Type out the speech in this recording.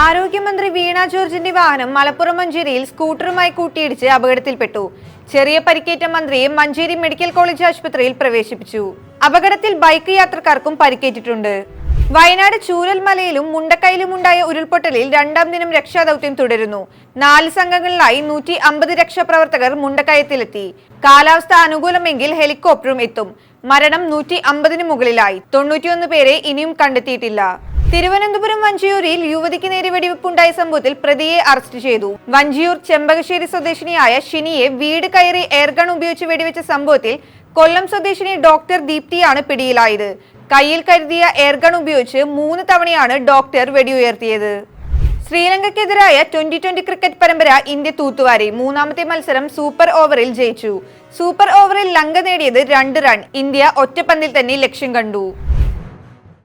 ആരോഗ്യമന്ത്രി വീണ ജോർജിന്റെ വാഹനം മലപ്പുറം മഞ്ചേരിയിൽ സ്കൂട്ടറുമായി കൂട്ടിയിടിച്ച് അപകടത്തിൽപ്പെട്ടു. ചെറിയ പരിക്കേറ്റ മന്ത്രിയെ മഞ്ചേരി മെഡിക്കൽ കോളേജ് ആശുപത്രിയിൽ പ്രവേശിപ്പിച്ചു. അപകടത്തിൽ ബൈക്ക് യാത്രക്കാർക്കും പരിക്കേറ്റിട്ടുണ്ട്. വയനാട് ചൂരൽമലയിലും മുണ്ടക്കയിലുമുണ്ടായ ഉരുൾപൊട്ടലിൽ രണ്ടാം ദിനം രക്ഷാദൌത്യം തുടരുന്നു. 4 സംഘങ്ങളിലായി 150 രക്ഷാപ്രവർത്തകർ മുണ്ടക്കയത്തിലെത്തി. കാലാവസ്ഥ അനുകൂലമെങ്കിൽ ഹെലികോപ്റ്ററും എത്തും. മരണം 150-ന് മുകളിലായി. 91 പേരെ ഇനിയും കണ്ടെത്തിയിട്ടില്ല. തിരുവനന്തപുരം വഞ്ചിയൂരിൽ യുവതിക്ക് നേരെ വെടിവെപ്പുണ്ടായ സംഭവത്തിൽ പ്രതിയെ അറസ്റ്റ് ചെയ്തു. വഞ്ചിയൂർ ചെമ്പകശ്ശേരി സ്വദേശിനിയായ ഷിനിയെ വീട് കയറി എയർഗൺ ഉപയോഗിച്ച് വെടിവെച്ച സംഭവത്തിൽ കൊല്ലം സ്വദേശിനി ഡോക്ടർ ദീപ്തിയാണ് പിടിയിലായത്. കയ്യിൽ കരുതിയ എയർഗൺ ഉപയോഗിച്ച് 3 തവണയാണ് ഡോക്ടർ വെടിയുയർത്തിയത്. ശ്രീലങ്കയ്ക്കെതിരായ 2020 ക്രിക്കറ്റ് പരമ്പര ഇന്ത്യ തൂത്തുവാരി. 3ാമത്തെ മത്സരം സൂപ്പർ ഓവറിൽ ജയിച്ചു. സൂപ്പർ ഓവറിൽ ലങ്ക നേടിയത് 2 റൺ. ഇന്ത്യ ഒറ്റ പന്തിൽ തന്നെ ലക്ഷ്യം കണ്ടു.